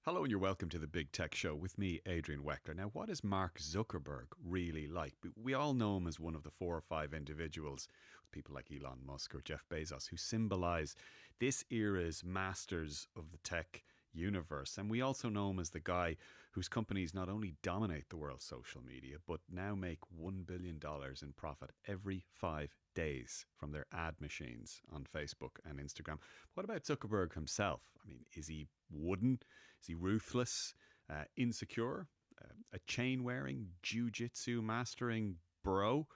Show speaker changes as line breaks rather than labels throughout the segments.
Hello and you're welcome to the Big Tech Show with me, Adrian Weckler. Now, what is Mark Zuckerberg really like? We all know him as one of the 4 or 5 individuals, people like Elon Musk or Jeff Bezos, who symbolise this era's masters of the tech universe. And we also know him as the guy whose companies not only dominate the world's social media, but now make $1 billion in profit every 5 days from their ad machines on Facebook and Instagram. What about Zuckerberg himself? I mean, is he wooden? Is he ruthless? Insecure? A chain wearing, jiu-jitsu mastering bro?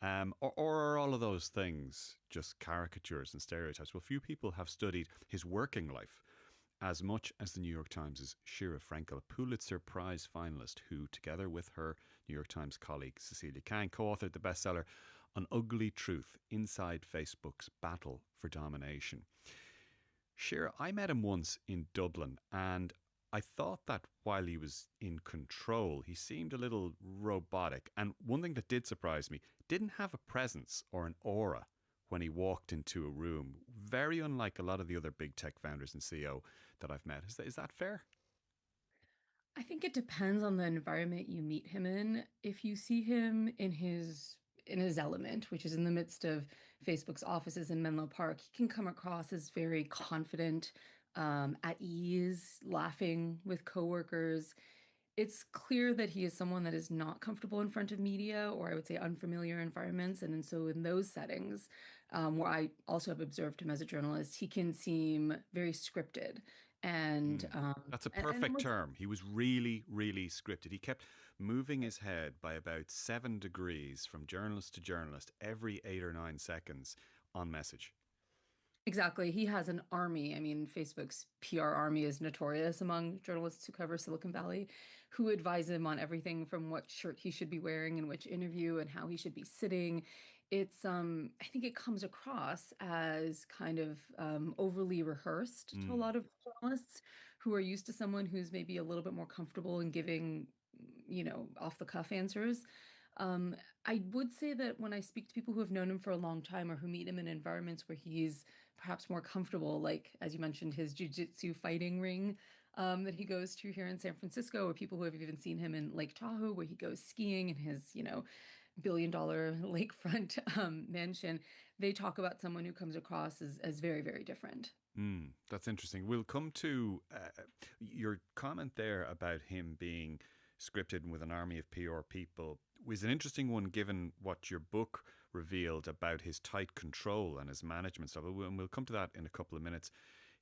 Or are all of those things just caricatures and stereotypes? Well, few people have studied his working life as much as the New York Times' Sheera Frenkel, a Pulitzer Prize finalist who, together with her New York Times colleague Cecilia Kang, co-authored the bestseller An Ugly Truth Inside Facebook's Battle for Domination. Sheera, I met him once in Dublin, and I thought that while he was in control, he seemed a little robotic. And one thing that did surprise me, didn't have a presence or an aura when he walked into a room. Very unlike a lot of the other big tech founders and CEO that I've met. Is that fair?
I think it depends on the environment you meet him in. If you see him in his element, which is in the midst of Facebook's offices in Menlo Park, he can come across as very confident, at ease, laughing with coworkers. It's clear that he is someone that is not comfortable in front of media, or I would say unfamiliar environments. And so in those settings, where I also have observed him as a journalist, he can seem very scripted. And
Mm. That's a
and
perfect
almost
term. He was really, really scripted. He kept moving his head by about 7 degrees from journalist to journalist every 8 or 9 seconds on message.
exactly. He has an army. I mean, Facebook's PR army is notorious among journalists who cover Silicon Valley, who advise him on everything from what shirt he should be wearing in which interview and how he should be sitting. I think it comes across as kind of overly rehearsed to a
Mm.
lot of journalists who are used to someone who's maybe a little bit more comfortable in giving, off the cuff answers. Um, I would say that when I speak to people who have known him for a long time or who meet him in environments where he's perhaps more comfortable, like as you mentioned, his jujitsu fighting ring that he goes to here in San Francisco, or people who have even seen him in Lake Tahoe, where he goes skiing in his, billion-dollar lakefront mansion, they talk about someone who comes across as very, very different.
Mm, that's interesting. We'll come to your comment there about him being scripted and with an army of PR people was an interesting one given what your book revealed about his tight control and his management stuff. And we'll come to that in a couple of minutes.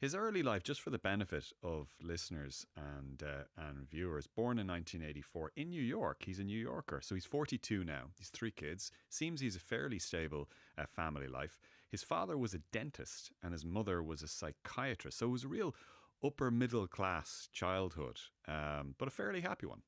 His early life, just for the benefit of listeners and viewers, born in 1984 in New York. He's a New Yorker, so he's 42 now. He's 3 kids. Seems he's a fairly stable family life. His father was a dentist and his mother was a psychiatrist. So it was a real upper middle class childhood, but a fairly happy one.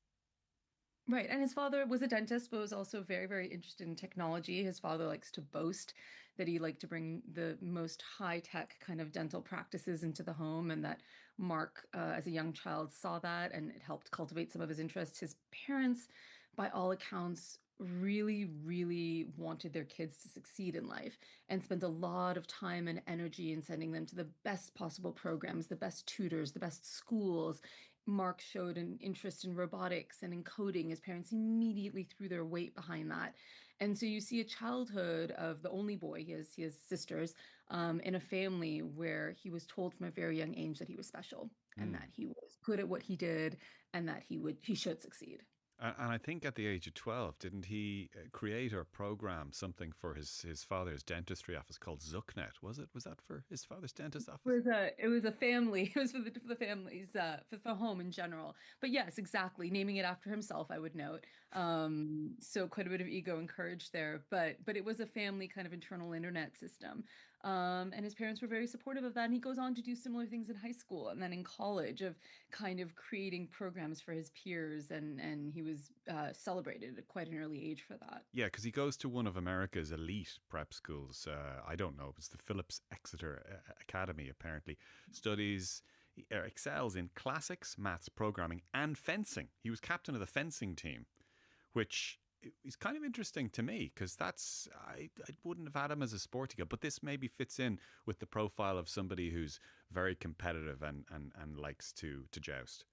Right. And his father was a dentist, but was also very, very interested in technology. His father likes to boast that he liked to bring the most high-tech kind of dental practices into the home, and that Mark, as a young child, saw that and it helped cultivate some of his interests. His parents, by all accounts, really, really wanted their kids to succeed in life and spent a lot of time and energy in sending them to the best possible programs, the best tutors, the best schools. Mark showed an interest in robotics and in coding. His parents immediately threw their weight behind that. And so you see a childhood of the only boy, he has sisters, in a family where he was told from a very young age that he was special and that
Mm.
he was good at what he did and that he should succeed.
And I think at the age of 12, didn't he create or program something for his father's dentistry office called Zucknet? Was it? Was that for his father's dentist office?
It was a family. It was for the families, for home in general. But yes, exactly. Naming it after himself, I would note. So quite a bit of ego encouraged there. But it was a family kind of internal internet system. And his parents were very supportive of that. And he goes on to do similar things in high school and then in college of kind of creating programs for his peers. And he was celebrated at quite an early age for that.
Yeah, because he goes to one of America's elite prep schools. I don't know. It's the Phillips Exeter Academy, apparently. Studies, excels in classics, maths, programming, and fencing. He was captain of the fencing team, which is kind of interesting to me because I wouldn't have had him as a sporty guy, but this maybe fits in with the profile of somebody who's very competitive and likes to joust.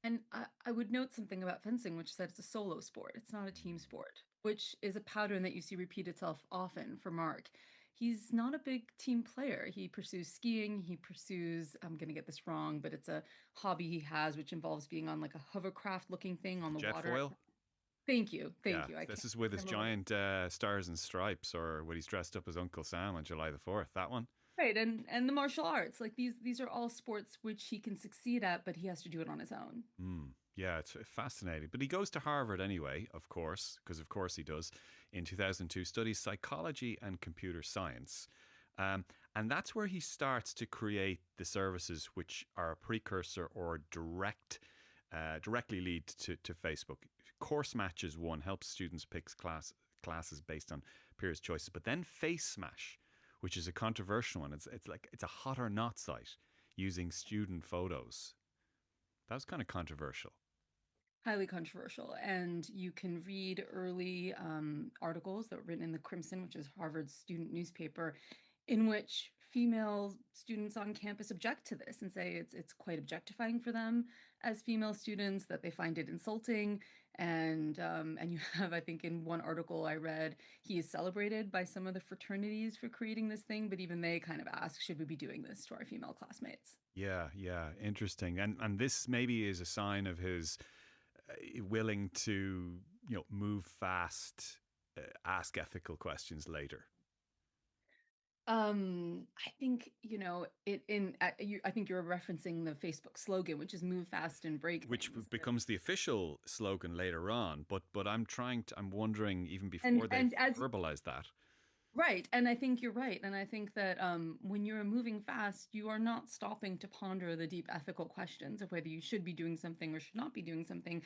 And I would note something about fencing, which is that it's a solo sport. It's not a team
Mm.
sport, which is a pattern that you see repeat itself often for Mark. He's not a big team player. He pursues skiing. He pursues, I'm going to get this wrong, but it's a hobby he has, which involves being on like a hovercraft looking thing on
The
the
jet
water.
foil?
Thank you.
Yeah,
Thank you. I
this
can't
is with his
remember what it.
giant stars and stripes, or when he's dressed up as Uncle Sam on July the 4th. That one?
Right, and the martial arts, like these are all sports which he can succeed at, but he has to do it on his own.
Mm. Yeah, it's fascinating. But he goes to Harvard anyway, of course, because of course he does. In 2002, studies psychology and computer science. Um, and that's where he starts to create the services which are a precursor or directly lead to Facebook. Course Matches one helps students pick classes based on peers' choices. But then Face Smash, which is a controversial one. It's like it's a hot or not site using student photos. That was kind of controversial.
Highly controversial. And you can read early articles that were written in the Crimson, which is Harvard's student newspaper, in which female students on campus object to this and say it's quite objectifying for them as female students, that they find it insulting. And you have, I think, in one article I read, he is celebrated by some of the fraternities for creating this thing, but even they kind of ask, should we be doing this to our female classmates?
Yeah, yeah, interesting. And this maybe is a sign of his willing to move fast, ask ethical questions later,
I think, it in I think you're referencing the Facebook slogan, which is move fast and break
which
things.
becomes the official slogan later on. But I'm wondering even
And
before they
and as
verbalize that.
Right, and I think you're right, and I think that when you're moving fast, you are not stopping to ponder the deep ethical questions of whether you should be doing something or should not be doing something.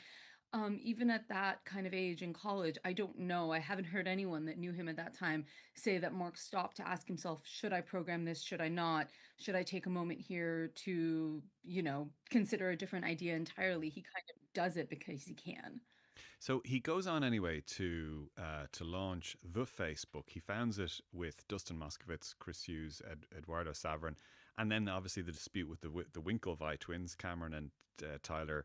Even at that kind of age in college, I don't know. I haven't heard anyone that knew him at that time say that Mark stopped to ask himself, should I program this? Should I not? Should I take a moment here to, consider a different idea entirely? He kind of does it because he can.
So he goes on anyway to launch the Facebook. He founds it with Dustin Moskovitz, Chris Hughes, Eduardo Saverin, and then obviously the dispute with the Winklevi twins, Cameron and Tyler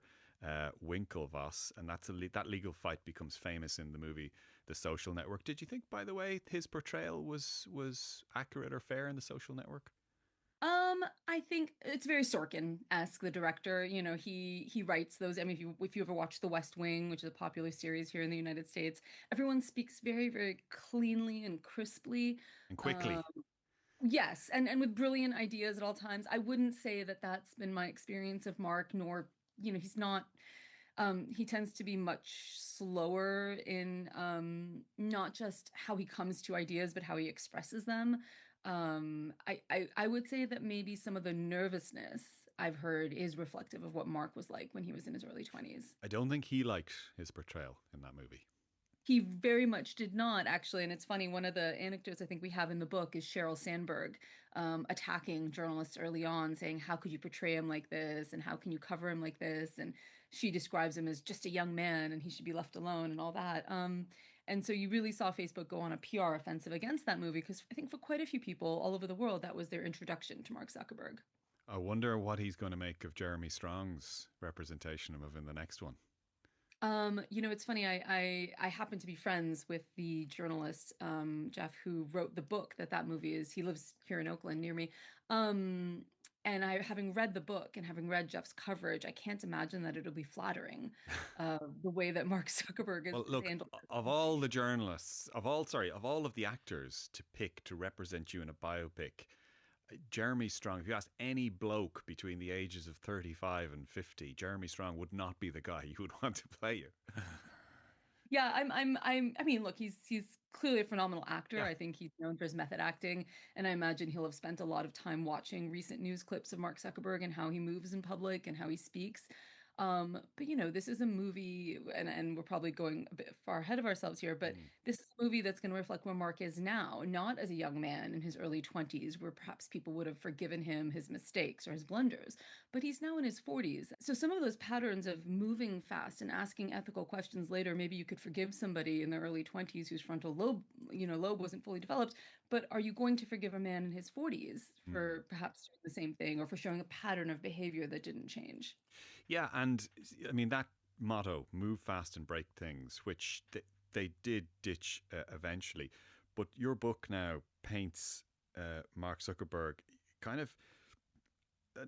Winklevoss, and that legal fight becomes famous in the movie The Social Network. Did you think, by the way, his portrayal was accurate or fair in The Social Network?
I think it's very Sorkin-esque, the director. He writes those. I mean, if you ever watch The West Wing, which is a popular series here in the United States, everyone speaks very, very cleanly and crisply.
And
Um,
quickly.
yes, and with brilliant ideas at all times. I wouldn't say that that's been my experience of Mark, nor, he's not. He tends to be much slower in not just how he comes to ideas, but how he expresses them. I would say that maybe some of the nervousness I've heard is reflective of what Mark was like when he was in his early 20s.
I don't think he liked his portrayal in that movie.
He very much did not, actually. And it's funny, one of the anecdotes I think we have in the book is Sheryl Sandberg attacking journalists early on, saying, how could you portray him like this? And how can you cover him like this? And she describes him as just a young man and he should be left alone and all that. And so you really saw Facebook go on a PR offensive against that movie because I think for quite a few people all over the world, that was their introduction to Mark Zuckerberg.
I wonder what he's going to make of Jeremy Strong's representation of him in the next one.
It's funny. I happen to be friends with the journalist Jeff, who wrote the book that movie is. He lives here in Oakland near me. Um, and having read the book and having read Jeff's coverage, I can't imagine that it'll be flattering, the way that Mark Zuckerberg
Well,
is
look,
handled.
of all the journalists, of all of the actors to pick to represent you in a biopic, Jeremy Strong, if you ask any bloke between the ages of 35 and 50, Jeremy Strong would not be the guy you would want to play you.
Yeah, I mean, look, he's clearly a phenomenal actor.
Yeah.
I think he's known for his method acting, and I imagine he'll have spent a lot of time watching recent news clips of Mark Zuckerberg and how he moves in public and how he speaks. But this is a movie, and we're probably going a bit far ahead of ourselves here, but
Mm.
this is a movie that's going to reflect where Mark is now, not as a young man in his early 20s, where perhaps people would have forgiven him his mistakes or his blunders, but he's now in his 40s. So some of those patterns of moving fast and asking ethical questions later, maybe you could forgive somebody in their early 20s whose frontal lobe wasn't fully developed, but are you going to forgive a man in his 40s
Mm.
for perhaps doing the same thing or for showing a pattern of behavior that didn't change?
Yeah, and I mean that motto, move fast and break things, which they did ditch eventually. But your book now paints Mark Zuckerberg kind of,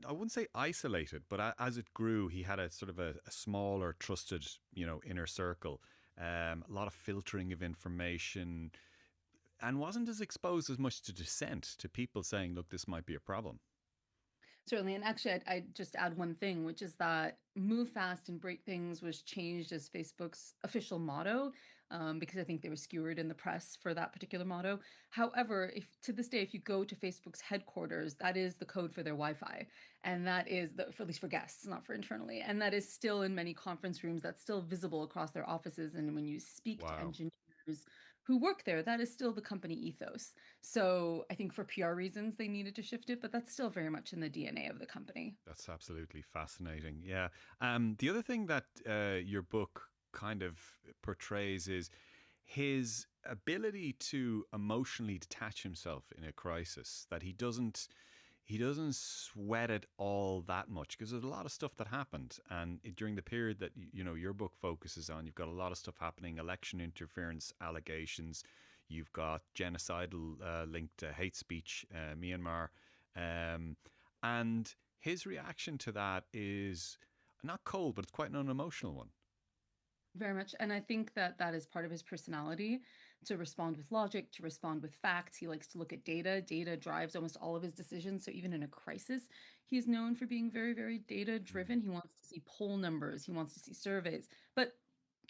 I wouldn't say isolated, but as it grew, he had a sort of a smaller, trusted, inner circle. A lot of filtering of information, and wasn't as exposed as much to dissent, to people saying, "Look, this might be a problem."
Certainly. And actually, I'd just add one thing, which is that move fast and break things was changed as Facebook's official motto, because I think they were skewered in the press for that particular motto. However, if to this day, if you go to Facebook's headquarters, that is the code for their Wi-Fi. And that is, for at least for guests, not for internally. And that is still in many conference rooms, that's still visible across their offices. And when you speak to
Wow.
engineers who work there, that is still the company ethos. So I think for PR reasons, they needed to shift it, but that's still very much in the DNA of the company.
That's absolutely fascinating. Yeah. The other thing that your book kind of portrays is his ability to emotionally detach himself in a crisis. That he doesn't sweat it all that much, because there's a lot of stuff that happened, and during the period that your book focuses on, you've got a lot of stuff happening: election interference allegations, you've got genocidal linked to hate speech, Myanmar, um, and his reaction to that is not cold, but it's quite an unemotional one.
Very much. And I think that that is part of his personality to respond with logic, to respond with facts. He likes to look at data. Data drives almost all of his decisions. So even in a crisis, he's known for being very, very data
Mm.
driven. He wants to see poll numbers, he wants to see surveys. But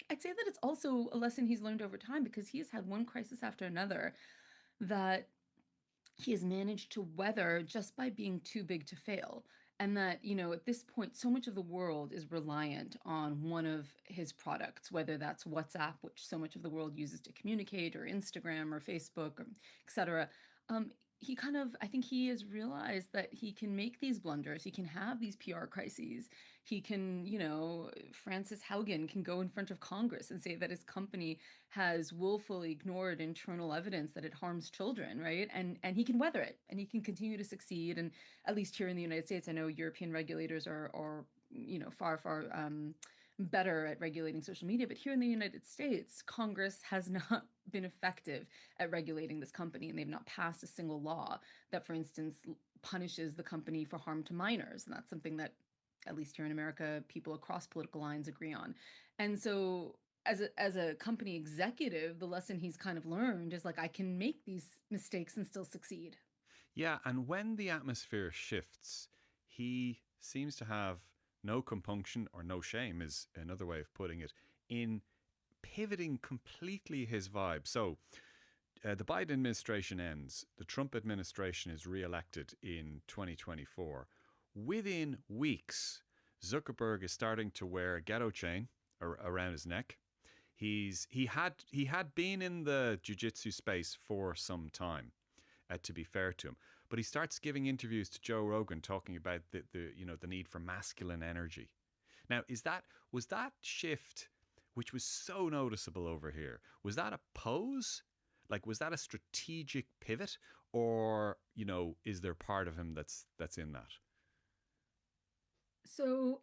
I'd say that it's also a lesson he's learned over time because he has had one crisis after another that he has managed to weather just by being too big to fail. And that, at this point, so much of the world is reliant on one of his products, whether that's WhatsApp, which so much of the world uses to communicate, or Instagram or Facebook, or et cetera. Um, he kind of, I think he has realized that he can make these blunders. He can have these PR crises. He can, Francis Haugen can go in front of Congress and say that his company has willfully ignored internal evidence that it harms children, right? And he can weather it and he can continue to succeed. And at least here in the United States, I know European regulators are far far better at regulating social media, but here in the United States, Congress has not been effective at regulating this company, and they've not passed a single law that, for instance, punishes the company for harm to minors, and that's something that at least here in America, people across political lines agree on. And so as a company executive, the lesson he's kind of learned is like I can make these mistakes and still succeed.
Yeah, and when the atmosphere shifts, he seems to have no compunction, or no shame, is another way of putting it, in pivoting completely his vibe. So the Biden administration ends, the Trump administration is re-elected in 2024. Within weeks, Zuckerberg is starting to wear a ghetto chain around his neck. He had been in the jiu-jitsu space for some time, to be fair to him. But he starts giving interviews to Joe Rogan, talking about the need for masculine energy. Now, was that shift, which was so noticeable over here, was that a pose? Like, was that a strategic pivot, or is there part of him that's in that?
So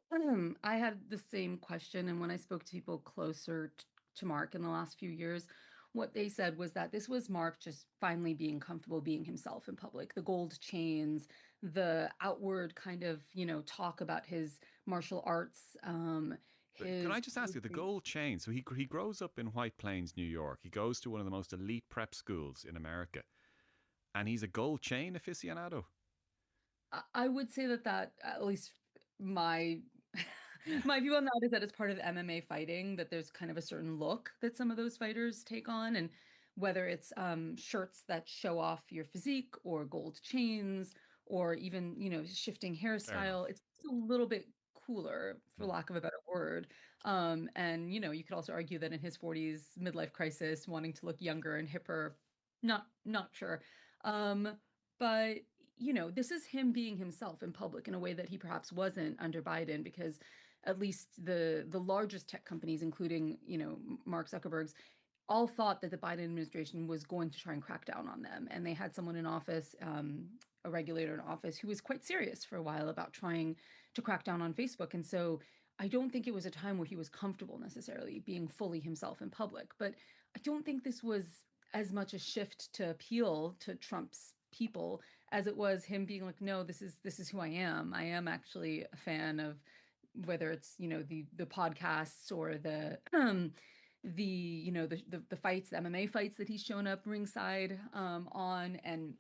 I had the same question, and when I spoke to people closer to Mark in the last few years, what they said was that this was Mark just finally being comfortable being himself in public. The gold chains, the outward kind of talk about his martial arts,
Can I
his
just ask you, the gold chain? So he grows up in White Plains, New York. He goes to one of the most elite prep schools in America, and he's a gold chain aficionado.
I would say that at least my my view on that is that it's part of MMA fighting, that there's kind of a certain look that some of those fighters take on, and whether it's shirts that show off your physique or gold chains or even shifting
Fair enough.
hairstyle, it's a little bit cooler for
Hmm.
lack of a better word. And you could also argue that in his 40s midlife crisis, wanting to look younger and hipper, not sure. um but this is him being himself in public in a way that he perhaps wasn't under Biden, because at least the largest tech companies, including Mark Zuckerberg's, all thought that the Biden administration was going to try and crack down on them, and they had someone in office, a regulator in office, who was quite serious for a while about trying to crack down on Facebook. And so I don't think it was a time where he was comfortable necessarily being fully himself in public. But I don't think this was as much a shift to appeal to Trump's people as it was him being like, no, this is who I am. I am actually a fan of whether it's, the podcasts or the fights, the MMA fights that he's shown up ringside on. And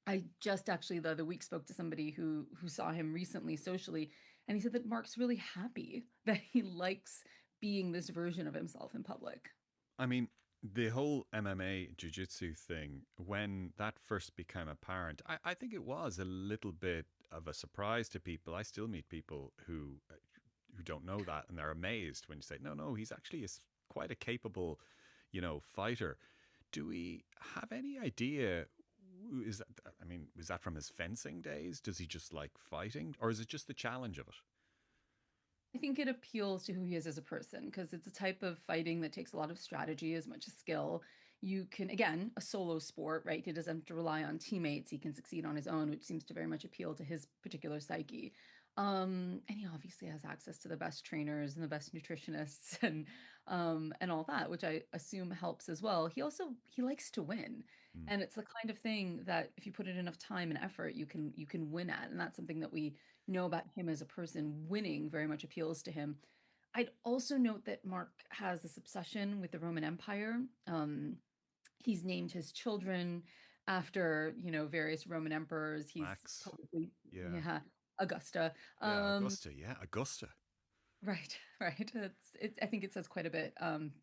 I just actually the other week spoke to somebody who saw him recently socially, and he said that Mark's really happy that he likes being this version of himself in public.
I mean, the whole MMA jiu-jitsu thing, when that first became apparent, I think it was a little bit of a surprise to people. I still meet people who don't know that, and they're amazed when you say, no, he's actually quite a capable, fighter. Do we have any idea? Is that, I mean, was that from his fencing days? Does he just like fighting, or is it just the challenge of it?
I think it appeals to who he is as a person because it's a type of fighting that takes a lot of strategy as much as skill. You can, again, a solo sport, right? He doesn't have to rely on teammates. He can succeed on his own, which seems to very much appeal to his particular psyche. And he obviously has access to the best trainers and the best nutritionists and all that, which I assume helps as well. He likes to win.
Mm.
And it's the kind of thing that if you put in enough time and effort, you can win at. And that's something that we know about him as a person. Winning very much appeals to him. I'd also note that Mark has this obsession with the Roman Empire. He's named his children after, various Roman emperors. He's
Max.
publicly,
Yeah.
yeah, Augusta.
Yeah,
Um,
Augusta. Yeah, Augusta.
right, right. I think it says quite a bit.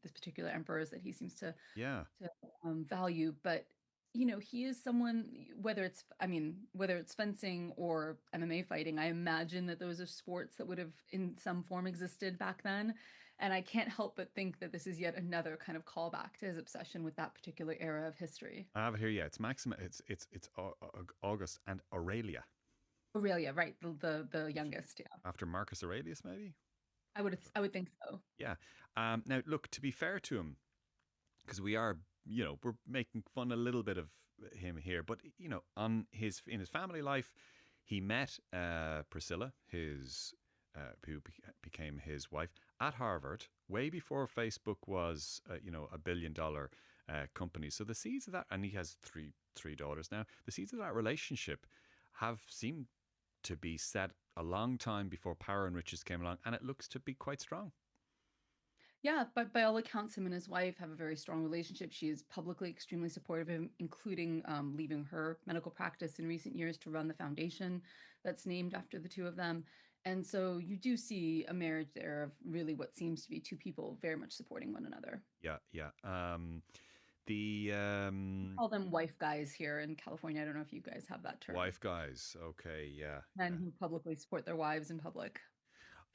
This particular emperors that he seems
Yeah.
to value, but he is someone, whether it's fencing or MMA fighting, I imagine that those are sports that would have in some form existed back then. And I can't help but think that this is yet another kind of callback to his obsession with that particular era of history.
I have it here. Yeah, it's Maxima. It's August and Aurelia
Aurelia, right, the youngest, yeah.
after Marcus Aurelius, maybe.
I would think so.
Yeah. Now, look, to be fair to him, because we are, we're making fun a little bit of him here, but on in his family life, he met Priscilla, his who became his wife at Harvard, way before Facebook was, $1 billion company. So the seeds of that, and he has three daughters now. The seeds of that relationship have seemed to be set a long time before power and riches came along, and it looks to be quite strong.
Yeah, but by all accounts, him and his wife have a very strong relationship. She is publicly extremely supportive of him, including leaving her medical practice in recent years to run the foundation that's named after the two of them. And so you do see a marriage there of really what seems to be two people very much supporting one another.
Yeah, yeah. The
Call them wife guys here in California. I don't know if you guys have that term.
wife guys. Okay, yeah,
Men
yeah.
who publicly support their wives in public.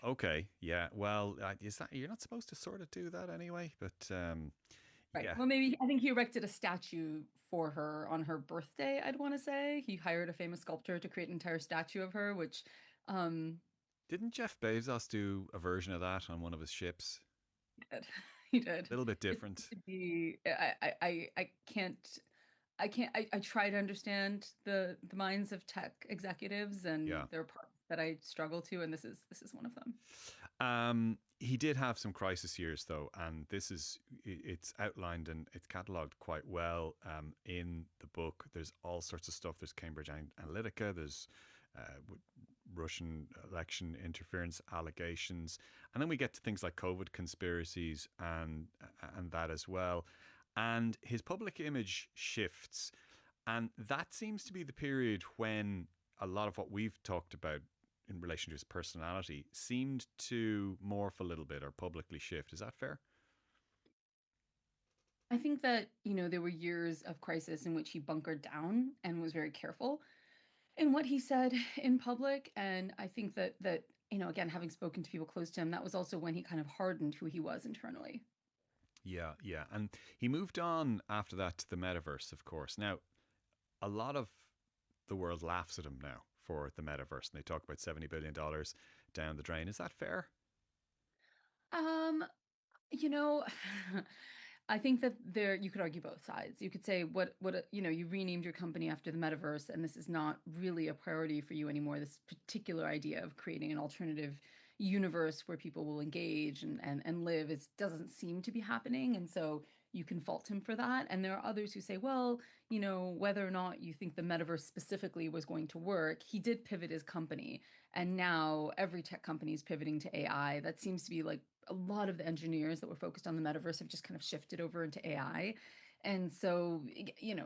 Okay, yeah. Well, is that you're not supposed to sort of do that anyway? But
Right.
yeah.
Well, maybe I think he erected a statue for her on her birthday, I'd want to say. He hired a famous sculptor to create an entire statue of her, which um
Didn't Jeff Bezos do a version of that on one of his ships?
he did. He did.
A little bit
It seems
different.
to be I try to understand the minds of tech executives, and
Yeah.
there are parts that I struggle to, and this is one of them.
He did have some crisis years though, and it's outlined and it's catalogued quite well in the book. There's all sorts of stuff. There's Cambridge Analytica. There's Russian election interference allegations, and then we get to things like COVID conspiracies and that as well. And his public image shifts, and that seems to be the period when a lot of what we've talked about in relation to his personality seemed to morph a little bit or publicly shift. Is that fair?
I think that, there were years of crisis in which he bunkered down and was very careful in what he said in public. And I think that, again, having spoken to people close to him, that was also when he kind of hardened who he was internally.
Yeah, yeah. And he moved on after that to the metaverse, of course. Now, a lot of the world laughs at him now for the metaverse, and they talk about $70 billion down the drain. Is that fair?
Um, you know, I think that there you could argue both sides. You could say you renamed your company after the metaverse and this is not really a priority for you anymore. This particular idea of creating an alternative universe where people will engage and live is doesn't seem to be happening. And so you can fault him for that. And there are others who say, well, whether or not you think the metaverse specifically was going to work, he did pivot his company. And now every tech company is pivoting to AI. That seems to be like a lot of the engineers that were focused on the metaverse have just kind of shifted over into AI. And so,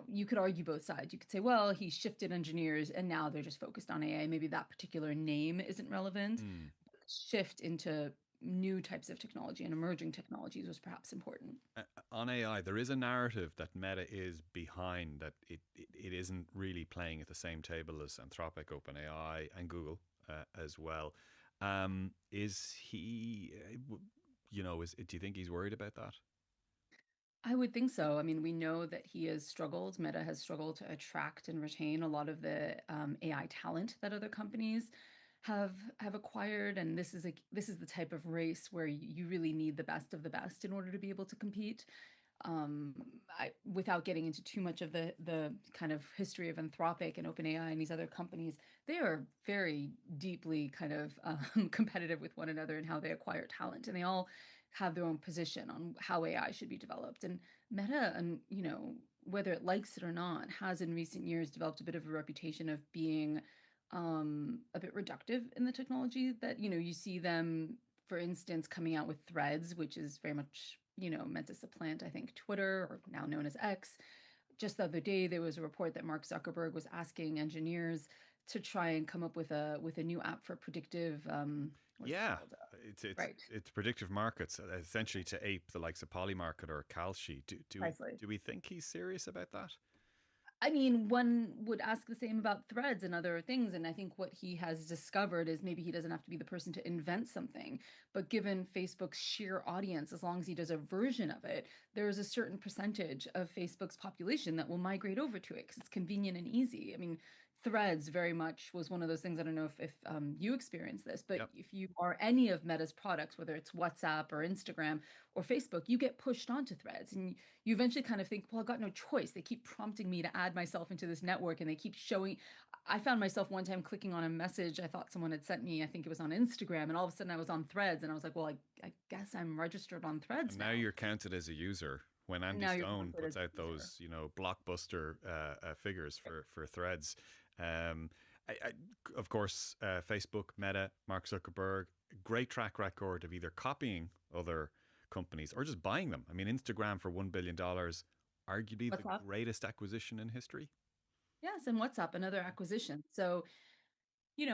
you could argue both sides. You could say, well, he shifted engineers and now they're just focused on AI. Maybe that particular name isn't relevant.
Hmm.
Shift into new types of technology and emerging technologies was perhaps important.
On AI, there is a narrative that Meta is behind, that it isn't really playing at the same table as Anthropic, OpenAI, and Google as well. Is he, do you think he's worried about that?
I would think so. I mean, we know that he has struggled. Meta has struggled to attract and retain a lot of the AI talent that other companies have acquired, and this is the type of race where you really need the best of the best in order to be able to compete. um, Without getting into too much of the kind of history of Anthropic and OpenAI and these other companies, they are very deeply kind of competitive with one another in how they acquire talent, and they all have their own position on how AI should be developed. And Meta, and whether it likes it or not, has in recent years developed a bit of a reputation of being a bit reductive in the technology that you see them, for instance, coming out with Threads, which is very much meant to supplant, I think, Twitter, or now known as X. Just the other day, there was a report that Mark Zuckerberg was asking engineers to try and come up with a new app for predictive, what is it
Yeah,
called?
it's
Right,
it's predictive markets, essentially to ape the likes of Polymarket or Kalshi.
precisely.
Do we think he's serious about that?
I mean, one would ask the same about threads and other things. And I think what he has discovered is maybe he doesn't have to be the person to invent something. But given Facebook's sheer audience, as long as he does a version of it, there is a certain percentage of Facebook's population that will migrate over to it because it's convenient and easy. I mean, Threads very much was one of those things. I don't know if you experienced this, but
Yep.
if you are any of Meta's products, whether it's WhatsApp or Instagram or Facebook, you get pushed onto Threads. And you eventually kind of think, well, I've got no choice. They keep prompting me to add myself into this network and they keep showing. I found myself one time clicking on a message I thought someone had sent me. I think it was on Instagram. And all of a sudden I was on Threads and I was like, well, I guess I'm registered on
And
Threads
now
now.
you're counted as a user. When
And
Andy
now you're
Stone
counted as
puts out
a user.
those, blockbuster figures for Threads, um, I, of course, Facebook, Meta, Mark Zuckerberg, great track record of either copying other companies or just buying them. I mean, Instagram for $1 billion, arguably the
WhatsApp.
greatest acquisition in history.
Yes. And WhatsApp, another acquisition. So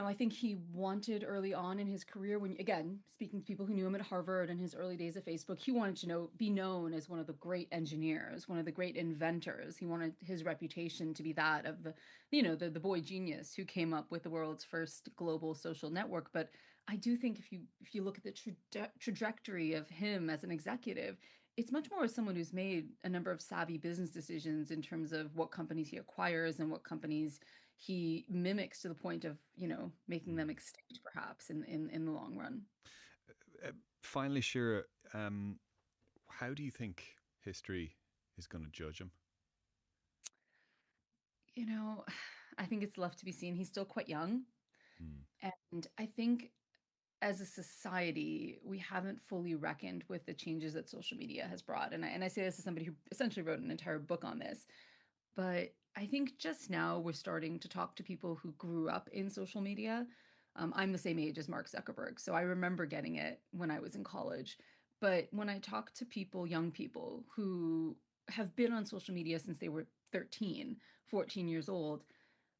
I think he wanted early on in his career, when, again, speaking to people who knew him at Harvard and his early days at Facebook, he wanted to be known as one of the great engineers, one of the great inventors. He wanted his reputation to be that of the boy genius who came up with the world's first global social network. But I do think if you look at the trajectory of him as an executive, it's much more as someone who's made a number of savvy business decisions in terms of what companies he acquires and what companies he mimics to the point of making them
Hmm.
extinct perhaps in the long run.
Finally, Shira, how do you think history is going to judge him?
you know I think it's left to be seen. He's still quite young,
Hmm.
and I think as a society we haven't fully reckoned with the changes that social media has brought. And I say this as somebody who essentially wrote an entire book on this. But I think just now we're starting to talk to people who grew up in social media. I'm the same age as Mark Zuckerberg, so I remember getting it when I was in college. But when I talk to people, young people who have been on social media since they were 13, 14 years old,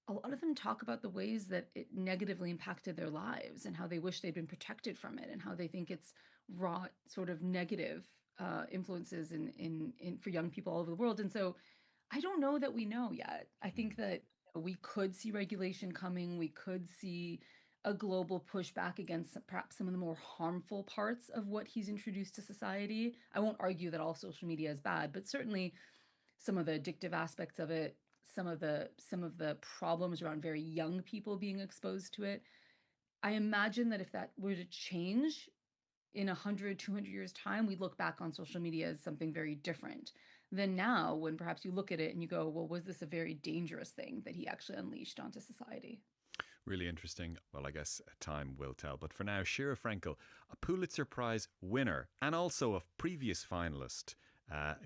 a lot of them talk about the ways that it negatively impacted their lives and how they wish they'd been protected from it and how they think it's wrought sort of negative influences for young people all over the world. And so I don't know that we know yet. I think
Hmm.
that we could see regulation coming. We could see a global pushback against perhaps some of the more harmful parts of what he's introduced to society. I won't argue that all social media is bad, but certainly some of the addictive aspects of it, some of the problems around very young people being exposed to it. I imagine that if that were to change, in 100, 200 years' time, we look back on social media as something very different than now, when perhaps you look at it and you go, well, was this a very dangerous thing that he actually unleashed onto society?
Really interesting. Well, I guess time will tell. But for now, Sheera Frenkel, a Pulitzer Prize winner and also a previous finalist,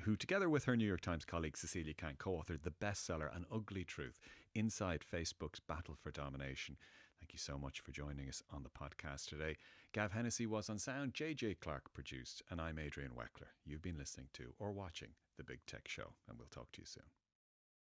who, together with her New York Times colleague Cecilia Kang, co authored the bestseller An Ugly Truth Inside Facebook's Battle for Domination. Thank you so much for joining us on the podcast today. Gav Hennessy was on sound, JJ Clark produced, and I'm Adrian Weckler. You've been listening to or watching The Big Tech Show, and we'll talk to you soon.